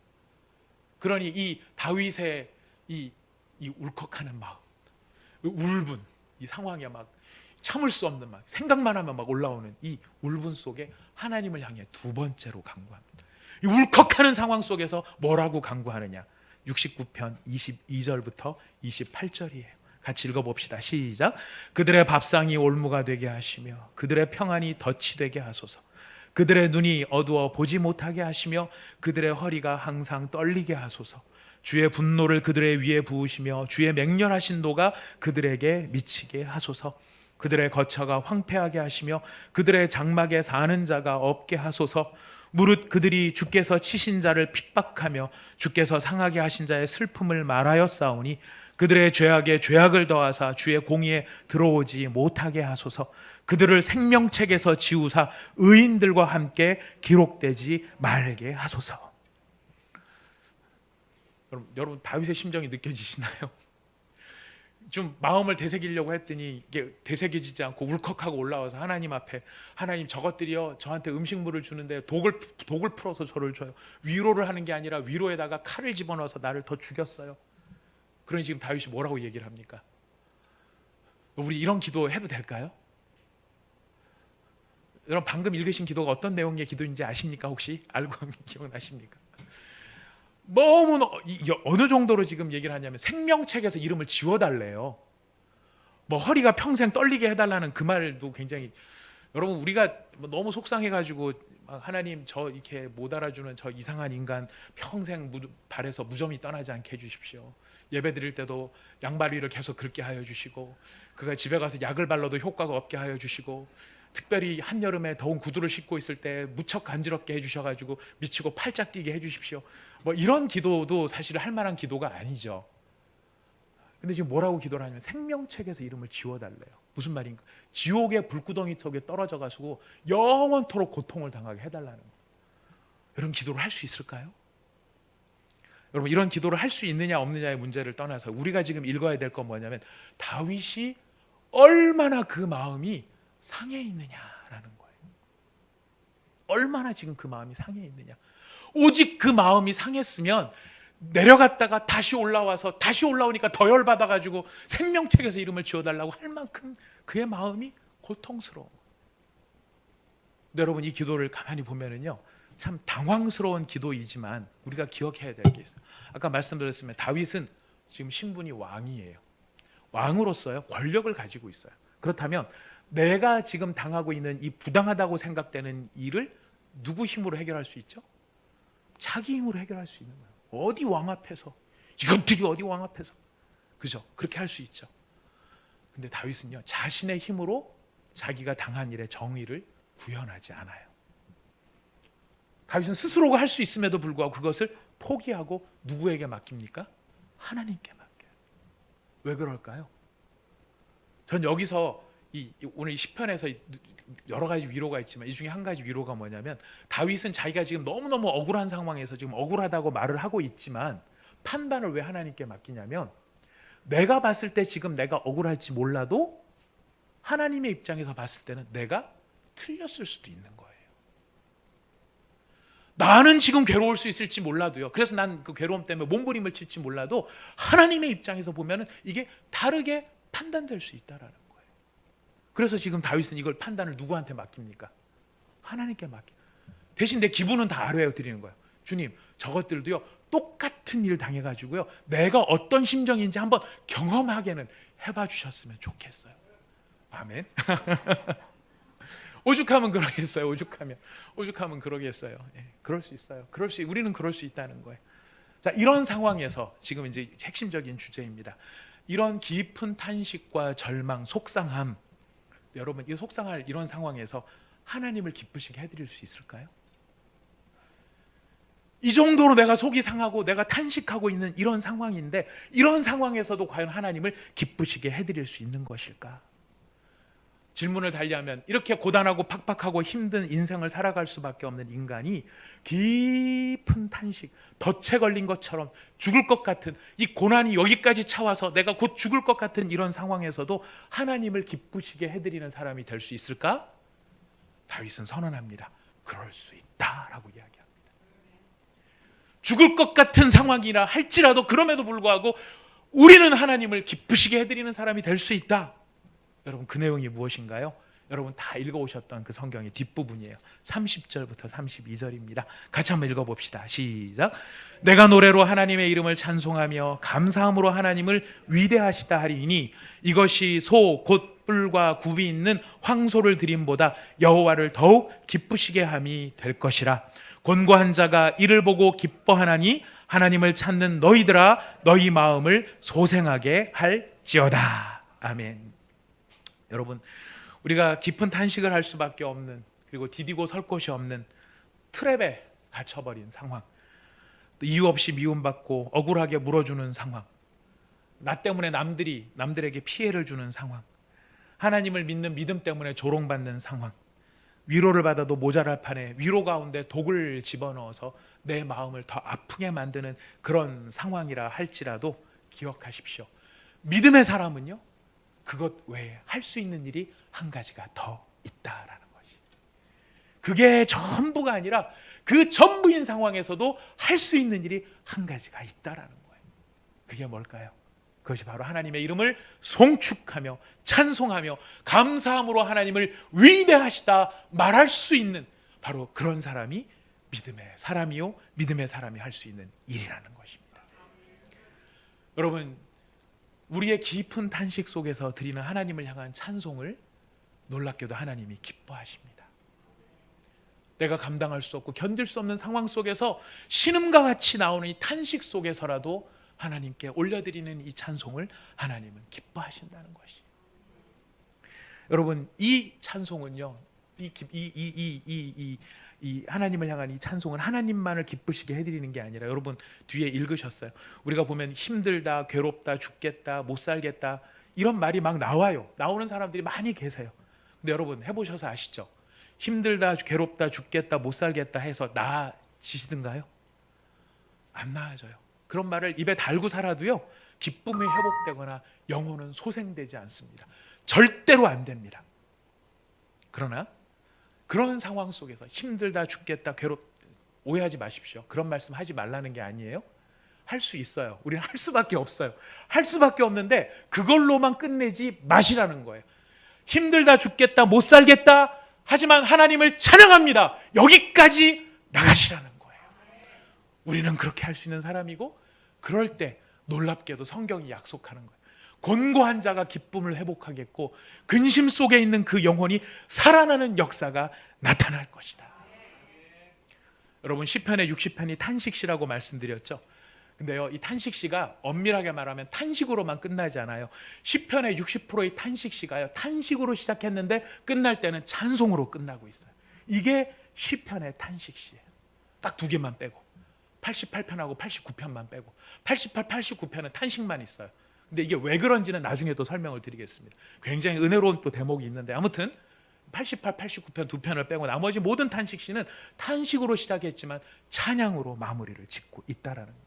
그러니 이 다윗의 이 울컥하는 마음, 울분, 이 상황에 막 참을 수 없는 막 생각만 하면 막 올라오는 이 울분 속에 하나님을 향해 두 번째로 간구합니다. 이 울컥하는 상황 속에서 뭐라고 간구하느냐? 69편 22절부터 28절이에요. 같이 읽어봅시다. 시작. 그들의 밥상이 올무가 되게 하시며 그들의 평안이 덫이 되게 하소서. 그들의 눈이 어두워 보지 못하게 하시며 그들의 허리가 항상 떨리게 하소서. 주의 분노를 그들의 위에 부으시며 주의 맹렬하신 도가 그들에게 미치게 하소서. 그들의 거처가 황폐하게 하시며 그들의 장막에 사는 자가 없게 하소서. 무릇 그들이 주께서 치신 자를 핍박하며 주께서 상하게 하신 자의 슬픔을 말하였사오니 그들의 죄악에 죄악을 더하사 주의 공의에 들어오지 못하게 하소서. 그들을 생명책에서 지우사 의인들과 함께 기록되지 말게 하소서. 여러분 다윗의 심정이 느껴지시나요? 좀 마음을 되새기려고 했더니 이게 되새겨지지 않고 울컥하고 올라와서 하나님 앞에, 하나님 저것들이요 저한테 음식물을 주는데 독을 풀어서 저를 줘요. 위로를 하는 게 아니라 위로에다가 칼을 집어넣어서 나를 더 죽였어요. 그러니 지금 다윗이 뭐라고 얘기를 합니까? 우리 이런 기도 해도 될까요? 여러분 방금 읽으신 기도가 어떤 내용의 기도인지 아십니까? 혹시 알고 기억나십니까? 너무 어느 정도로 지금 얘기를 하냐면 생명책에서 이름을 지워달래요. 뭐 허리가 평생 떨리게 해달라는 그 말도 굉장히, 여러분 우리가 너무 속상해가지고 하나님 저 이렇게 못 알아주는 저 이상한 인간 평생 발에서 무좀이 떠나지 않게 해주십시오. 예배 드릴 때도 양발 위를 계속 긁게 하여 주시고 그가 집에 가서 약을 발라도 효과가 없게 하여 주시고 특별히 한여름에 더운 구두를 신고 있을 때 무척 간지럽게 해주셔가지고 미치고 팔짝 뛰게 해주십시오. 뭐 이런 기도도 사실 할 만한 기도가 아니죠. 근데 지금 뭐라고 기도를 하냐면 생명책에서 이름을 지워달래요. 무슨 말인가? 지옥의 불구덩이 속에 떨어져 가지고 영원토록 고통을 당하게 해달라는 거예요. 이런 기도를 할 수 있을까요? 여러분 이런 기도를 할 수 있느냐 없느냐의 문제를 떠나서 우리가 지금 읽어야 될 건 뭐냐면 다윗이 얼마나 그 마음이 상해 있느냐라는 거예요. 얼마나 지금 그 마음이 상해 있느냐. 오직 그 마음이 상했으면 내려갔다가 다시 올라와서 다시 올라오니까 더 열받아가지고 생명책에서 이름을 지워달라고 할 만큼 그의 마음이 고통스러워. 근데 여러분 이 기도를 가만히 보면은요 참 당황스러운 기도이지만 우리가 기억해야 될 게 있어요. 아까 말씀드렸으면 다윗은 지금 신분이 왕이에요. 왕으로서요 권력을 가지고 있어요. 그렇다면 내가 지금 당하고 있는 이 부당하다고 생각되는 일을 누구 힘으로 해결할 수 있죠? 자기 힘으로 해결할 수 있는 거예요. 어디 왕 앞에서, 이것들이 어디 왕 앞에서, 그죠? 그렇게 할 수 있죠. 근데 다윗은요 자신의 힘으로 자기가 당한 일의 정의를 구현하지 않아요. 다윗은 스스로가 할 수 있음에도 불구하고 그것을 포기하고 누구에게 맡깁니까? 하나님께 맡겨요. 왜 그럴까요? 전 여기서 오늘 이 시편에서 여러 가지 위로가 있지만 이 중에 한 가지 위로가 뭐냐면 다윗은 자기가 지금 너무너무 억울한 상황에서 지금 억울하다고 말을 하고 있지만 판단을 왜 하나님께 맡기냐면 내가 봤을 때 지금 내가 억울할지 몰라도 하나님의 입장에서 봤을 때는 내가 틀렸을 수도 있는 거예요. 나는 지금 괴로울 수 있을지 몰라도요. 그래서 난 그 괴로움 때문에 몸부림을 칠지 몰라도 하나님의 입장에서 보면은 이게 다르게 판단될 수 있다라는 거예요. 그래서 지금 다윗은 이걸 판단을 누구한테 맡깁니까? 하나님께 맡겨. 대신 내 기분은 다 알아야 드리는 거예요. 주님, 저것들도요 똑같은 일 당해가지고요 내가 어떤 심정인지 한번 경험하게는 해봐 주셨으면 좋겠어요. 아멘. 오죽하면 그러겠어요. 오죽하면 그러겠어요. 예, 그럴 수 있어요. 우리는 그럴 수 있다는 거예요. 자, 이런 상황에서 지금 이제 핵심적인 주제입니다. 이런 깊은 탄식과 절망, 속상함, 여러분 이 속상할 이런 상황에서 하나님을 기쁘시게 해드릴 수 있을까요? 이 정도로 내가 속이 상하고 내가 탄식하고 있는 이런 상황인데 이런 상황에서도 과연 하나님을 기쁘시게 해드릴 수 있는 것일까? 질문을 달리하면 이렇게 고단하고 팍팍하고 힘든 인생을 살아갈 수밖에 없는 인간이 깊은 탄식, 덫에 걸린 것처럼 죽을 것 같은 이 고난이 여기까지 차와서 내가 곧 죽을 것 같은 이런 상황에서도 하나님을 기쁘시게 해드리는 사람이 될 수 있을까? 다윗은 선언합니다. 그럴 수 있다라고 이야기합니다. 죽을 것 같은 상황이라 할지라도 그럼에도 불구하고 우리는 하나님을 기쁘시게 해드리는 사람이 될 수 있다. 여러분, 그 내용이 무엇인가요? 여러분 다 읽어오셨던 그 성경의 뒷부분이에요. 30절부터 32절입니다. 같이 한번 읽어봅시다. 시작. 내가 노래로 하나님의 이름을 찬송하며 감사함으로 하나님을 위대하시다 하리니 이것이 소 곧 뿔과 굽이 있는 황소를 드림보다 여호와를 더욱 기쁘시게 함이 될 것이라. 곤고한 자가 이를 보고 기뻐하나니 하나님을 찾는 너희들아 너희 마음을 소생하게 할지어다. 아멘. 여러분, 우리가 깊은 탄식을 할 수밖에 없는, 그리고 디디고 설 곳이 없는 트랩에 갇혀버린 상황, 이유 없이 미움받고 억울하게 물어주는 상황, 나 때문에 남들에게 피해를 주는 상황, 하나님을 믿는 믿음 때문에 조롱받는 상황, 위로를 받아도 모자랄 판에 위로 가운데 독을 집어넣어서 내 마음을 더 아프게 만드는 그런 상황이라 할지라도 기억하십시오. 믿음의 사람은요, 그것 외에 할 수 있는 일이 한 가지가 더 있다라는 것이, 그게 전부가 아니라 그 전부인 상황에서도 할 수 있는 일이 한 가지가 있다라는 거예요. 그게 뭘까요? 그것이 바로 하나님의 이름을 송축하며 찬송하며 감사함으로 하나님을 위대하시다 말할 수 있는 바로 그런 사람이 믿음의 사람이요, 믿음의 사람이 할 수 있는 일이라는 것입니다. 여러분, 우리의 깊은 탄식 속에서 드리는 하나님을 향한 찬송을 놀랍게도 하나님이 기뻐하십니다. 내가 감당할 수 없고 견딜 수 없는 상황 속에서 신음과 같이 나오는 이 탄식 속에서라도 하나님께 올려드리는 이 찬송을 하나님은 기뻐하신다는 것이. 여러분, 이 찬송은요, 이 하나님을 향한 이 찬송은 하나님만을 기쁘시게 해드리는 게 아니라, 여러분 뒤에 읽으셨어요. 우리가 보면 힘들다, 괴롭다, 죽겠다, 못 살겠다 이런 말이 막 나와요. 나오는 사람들이 많이 계세요. 근데 여러분 해보셔서 아시죠? 힘들다, 괴롭다, 죽겠다, 못 살겠다 해서 나아지시던가요? 안 나아져요. 그런 말을 입에 달고 살아도요, 기쁨이 회복되거나 영혼은 소생되지 않습니다. 절대로 안 됩니다. 그러나 그런 상황 속에서 힘들다, 죽겠다, 오해하지 마십시오. 그런 말씀 하지 말라는 게 아니에요. 할 수 있어요. 우리는 할 수밖에 없어요. 할 수밖에 없는데 그걸로만 끝내지 마시라는 거예요. 힘들다, 죽겠다, 못 살겠다 하지만 하나님을 찬양합니다. 여기까지 나가시라는 거예요. 우리는 그렇게 할 수 있는 사람이고, 그럴 때 놀랍게도 성경이 약속하는 거예요. 곤고한 자가 기쁨을 회복하겠고 근심 속에 있는 그 영혼이 살아나는 역사가 나타날 것이다. 여러분, 시편의 60편이 탄식시라고 말씀드렸죠. 근데요, 이 탄식시가 엄밀하게 말하면 탄식으로만 끝나지 않아요. 시편의 60%의 탄식시가요, 탄식으로 시작했는데 끝날 때는 찬송으로 끝나고 있어요. 이게 시편의 탄식시예요. 딱 두 개만 빼고 88편하고 89편만 빼고 88, 89편은 탄식만 있어요. 근데 이게 왜 그런지는 나중에 또 설명을 드리겠습니다. 굉장히 은혜로운 또 대목이 있는데, 아무튼 88, 89편 두 편을 빼고 나머지 모든 탄식시는 탄식으로 시작했지만 찬양으로 마무리를 짓고 있다라는 거예요.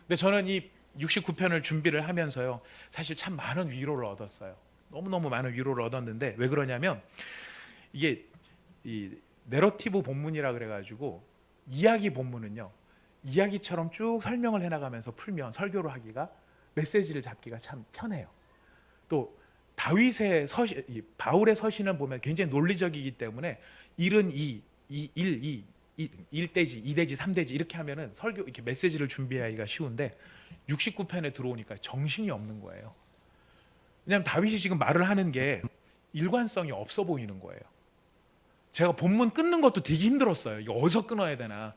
근데 저는 이 69편을 준비를 하면서요, 사실 참 많은 위로를 얻었어요. 너무너무 많은 위로를 얻었는데, 왜 그러냐면 이게 이 내러티브 본문이라 그래가지고 이야기 본문은요, 이야기처럼 쭉 설명을 해나가면서 풀면 설교를 하기가, 메시지를 잡기가 참 편해요. 또 다윗의 바울의 서신을 보면 굉장히 논리적이기 때문에 1은 2, 1대지, 2대지, 3대지 이렇게 하면은 설교, 이렇게 메시지를 준비하기가 쉬운데 69편에 들어오니까 정신이 없는 거예요. 왜냐하면 다윗이 지금 말을 하는 게 일관성이 없어 보이는 거예요. 제가 본문 끊는 것도 되게 힘들었어요. 이거 어디서 끊어야 되나?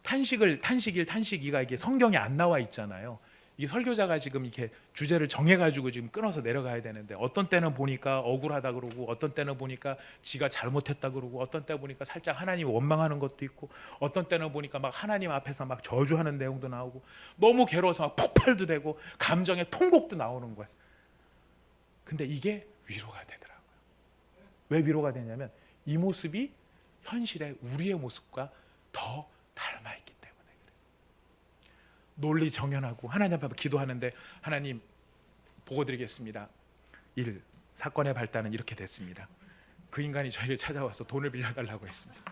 탄식 1, 탄식 2가 이게 성경에 안 나와 있잖아요. 이 설교자가 지금 이렇게 주제를 정해가지고 지금 끊어서 내려가야 되는데, 어떤 때는 보니까 억울하다 그러고, 어떤 때는 보니까 지가 잘못했다 그러고, 어떤 때 보니까 살짝 하나님 원망하는 것도 있고, 어떤 때는 보니까 막 하나님 앞에서 막 저주하는 내용도 나오고, 너무 괴로워서 막 폭발도 되고 감정의 통곡도 나오는 거예요. 근데 이게 위로가 되더라고요. 왜 위로가 되냐면 이 모습이 현실의 우리의 모습과 더 닮아있기 때문에 그래요. 논리 정연하고 하나님 앞에 기도하는데 하나님 보고 드리겠습니다. 사건의 발단은 이렇게 됐습니다. 그 인간이 저에게 찾아와서 돈을 빌려달라고 했습니다.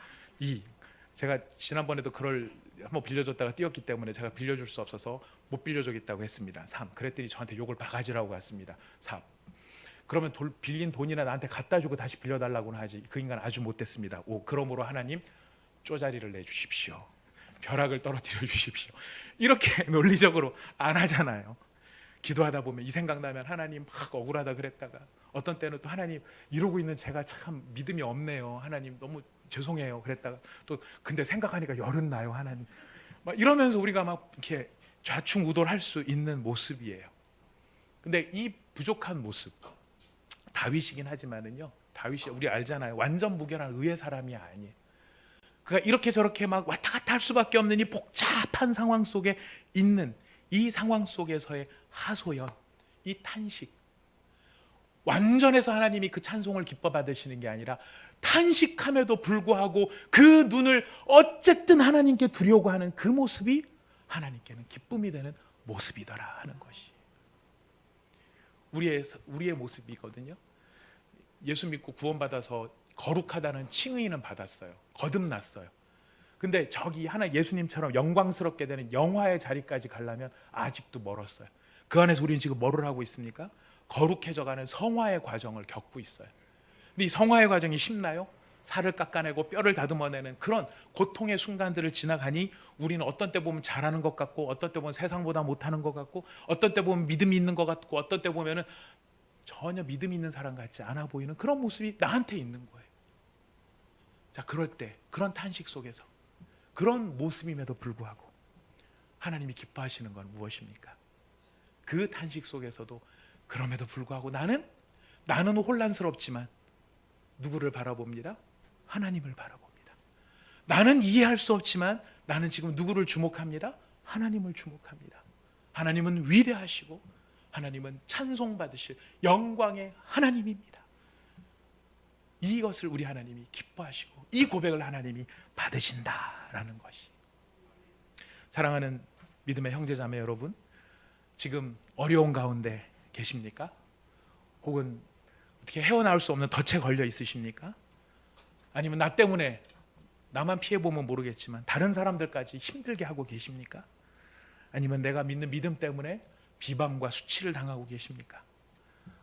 제가 지난번에도 그걸 한번 빌려줬다가 뛰었기 때문에 제가 빌려줄 수 없어서 못 빌려주겠다고 했습니다. 3. 그랬더니 저한테 욕을 바가지라고 했습니다. 4. 그러면 빌린 돈이나 나한테 갖다 주고 다시 빌려달라고는 하지. 그 인간 아주 못됐습니다. 5. 그러므로 하나님 쪼자리를 내주십시오. 벼락을 떨어뜨려 주십시오. 이렇게 논리적으로 안 하잖아요. 기도하다 보면 이 생각나면 하나님 막 억울하다 그랬다가 어떤 때는 또 하나님 이러고 있는 제가 참 믿음이 없네요. 하나님 너무 죄송해요. 그랬다가 또 근데 생각하니까 열은 나요. 하나님 막 이러면서 우리가 막 이렇게 좌충우돌할 수 있는 모습이에요. 근데 이 부족한 모습 다윗이긴 하지만은요. 다윗이 우리 알잖아요. 완전 무결한 의의 사람이 아니에요. 그가 이렇게 저렇게 막 왔다 갔다 할 수밖에 없는 이 복잡한 상황 속에 있는 이 상황 속에서의 하소연, 이 탄식, 완전해서 하나님이 그 찬송을 기뻐 받으시는 게 아니라 탄식함에도 불구하고 그 눈을 어쨌든 하나님께 두려고 하는 그 모습이 하나님께는 기쁨이 되는 모습이더라 하는 것이 우리의 모습이거든요. 예수 믿고 구원받아서 거룩하다는 칭의는 받았어요. 거듭났어요. 근데 저기 하나 예수님처럼 영광스럽게 되는 영화의 자리까지 가려면 아직도 멀었어요. 그 안에서 우리는 지금 뭐를 하고 있습니까? 거룩해져가는 성화의 과정을 겪고 있어요. 근데 이 성화의 과정이 쉽나요? 살을 깎아내고 뼈를 다듬어내는 그런 고통의 순간들을 지나가니 우리는 어떤 때 보면 잘하는 것 같고 어떤 때 보면 세상보다 못하는 것 같고 어떤 때 보면 믿음이 있는 것 같고 어떤 때 보면 전혀 믿음이 있는 사람 같지 않아 보이는 그런 모습이 나한테 있는 거예요. 자, 그럴 때 그런 탄식 속에서 그런 모습임에도 불구하고 하나님이 기뻐하시는 건 무엇입니까? 그 탄식 속에서도 그럼에도 불구하고 나는 혼란스럽지만 누구를 바라봅니다? 하나님을 바라봅니다. 나는 이해할 수 없지만 나는 지금 누구를 주목합니다? 하나님을 주목합니다. 하나님은 위대하시고 하나님은 찬송받으실 영광의 하나님입니다. 이것을 우리 하나님이 기뻐하시고 이 고백을 하나님이 받으신다라는 것이. 사랑하는 믿음의 형제자매 여러분, 지금 어려운 가운데 계십니까? 혹은 어떻게 헤어나올 수 없는 덫에 걸려 있으십니까? 아니면 나 때문에 나만 피해보면 모르겠지만 다른 사람들까지 힘들게 하고 계십니까? 아니면 내가 믿는 믿음 때문에 비방과 수치를 당하고 계십니까?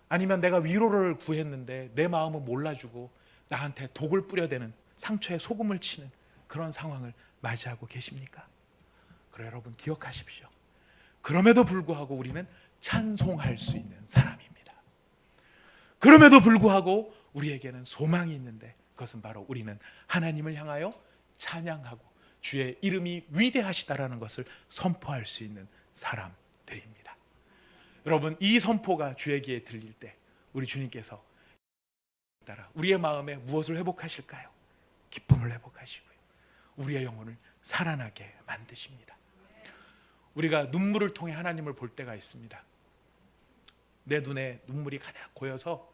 아니면 내가 위로를 구했는데 내 마음은 몰라주고 나한테 독을 뿌려대는 상처에 소금을 치는 그런 상황을 맞이하고 계십니까? 그래 여러분 기억하십시오. 그럼에도 불구하고 우리는 찬송할 수 있는 사람입니다. 그럼에도 불구하고 우리에게는 소망이 있는데 그것은 바로 우리는 하나님을 향하여 찬양하고 주의 이름이 위대하시다라는 것을 선포할 수 있는 사람들입니다. 여러분 이 선포가 주의 귀에 들릴 때 우리 주님께서 따라 우리의 마음에 무엇을 회복하실까요? 기쁨을 회복하시고요. 우리의 영혼을 살아나게 만드십니다. 우리가 눈물을 통해 하나님을 볼 때가 있습니다. 내 눈에 눈물이 가득 고여서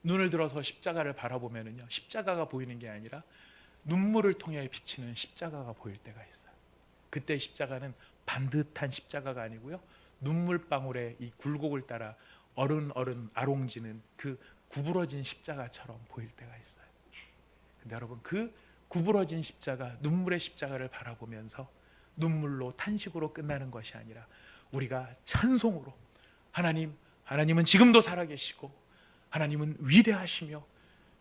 눈을 들어서 십자가를 바라보면요, 십자가가 보이는 게 아니라 눈물을 통해 비치는 십자가가 보일 때가 있어요. 그때 십자가는 반듯한 십자가가 아니고요, 눈물방울에 이 굴곡을 따라 어른어른 아롱지는 그 구부러진 십자가처럼 보일 때가 있어요. 근데 여러분 그 구부러진 십자가, 눈물의 십자가를 바라보면서 눈물로 탄식으로 끝나는 것이 아니라 우리가 찬송으로 하나님은 지금도 살아계시고 하나님은 위대하시며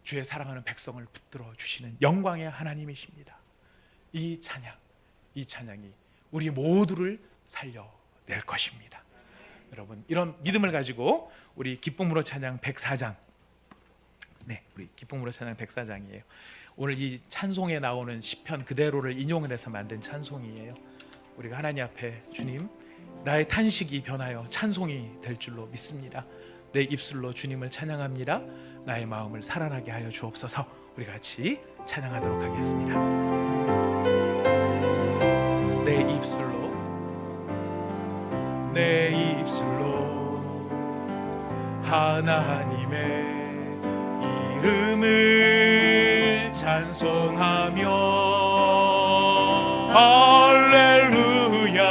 주의 사랑하는 백성을 붙들어 주시는 영광의 하나님이십니다. 이 찬양이 우리 모두를 살려낼 것입니다. 여러분 이런 믿음을 가지고 우리 기쁨으로 찬양 104장, 우리 기쁨으로 찬양 104장이에요. 오늘 이 찬송에 나오는 시편 그대로를 인용을 해서 만든 찬송이에요. 우리가 하나님 앞에 주님, 나의 탄식이 변하여 찬송이 될 줄로 믿습니다. 내 입술로 주님을 찬양합니다. 나의 마음을 살아나게 하여 주옵소서. 우리 같이 찬양하도록 하겠습니다. 내 입술로 하나님의 이름을 찬송하며 할렐루야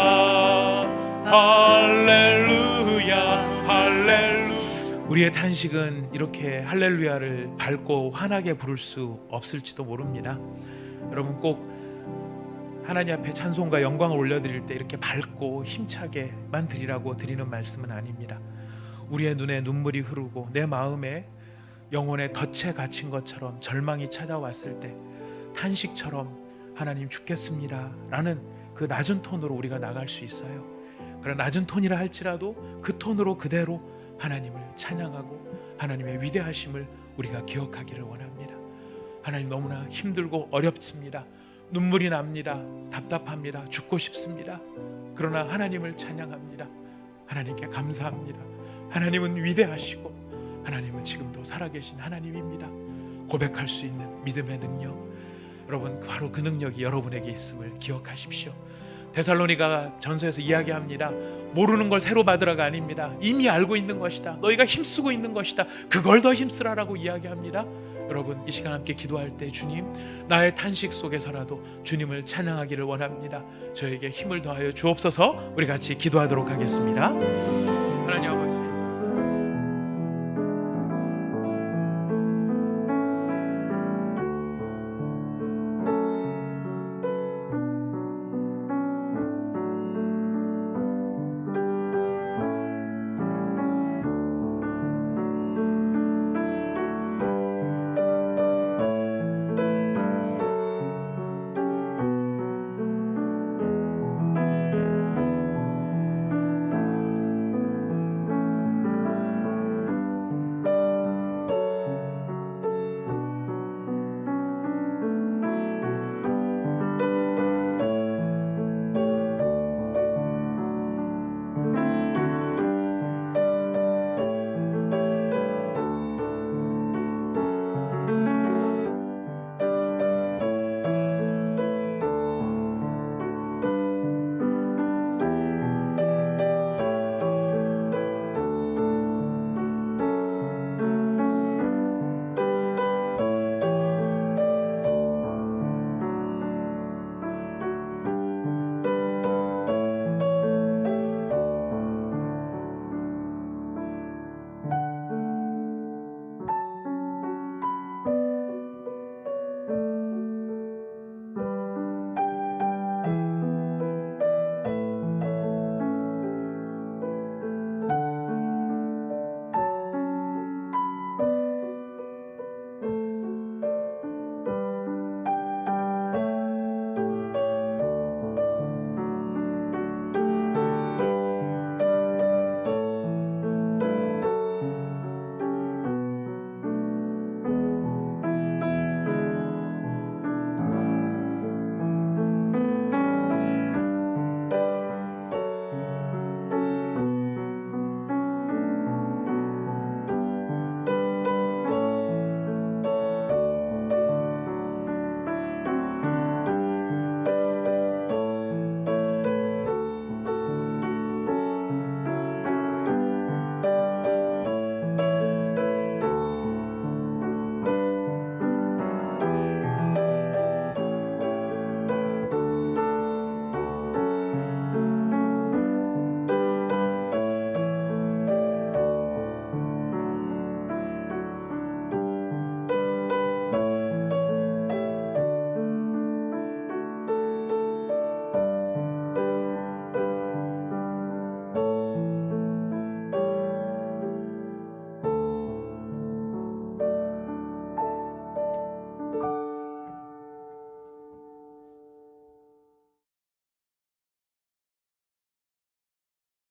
할렐루야 할렐루야. 우리의 탄식은 이렇게 할렐루야를 밝고 환하게 부를 수 없을지도 모릅니다. 여러분 꼭 하나님 앞에 찬송과 영광을 올려드릴 때 이렇게 밝고 힘차게만 드리라고 드리는 말씀은 아닙니다. 우리의 눈에 눈물이 흐르고 내 마음에 영혼의 덫에 갇힌 것처럼 절망이 찾아왔을 때 탄식처럼 하나님 죽겠습니다 라는 그 낮은 톤으로 우리가 나갈 수 있어요. 그런 낮은 톤이라 할지라도 그 톤으로 그대로 하나님을 찬양하고 하나님의 위대하심을 우리가 기억하기를 원합니다. 하나님 너무나 힘들고 어렵습니다. 눈물이 납니다. 답답합니다. 죽고 싶습니다. 그러나 하나님을 찬양합니다. 하나님께 감사합니다. 하나님은 위대하시고 하나님은 지금도 살아계신 하나님입니다. 고백할 수 있는 믿음의 능력, 여러분 바로 그 능력이 여러분에게 있음을 기억하십시오. 데살로니가 전서에서 이야기합니다. 모르는 걸 새로 받으라가 아닙니다. 이미 알고 있는 것이다. 너희가 힘쓰고 있는 것이다. 그걸 더 힘쓰라라고 이야기합니다. 여러분 이 시간 함께 기도할 때 주님, 나의 탄식 속에서라도 주님을 찬양하기를 원합니다. 저에게 힘을 더하여 주옵소서. 우리 같이 기도하도록 하겠습니다. 하나님 아버지,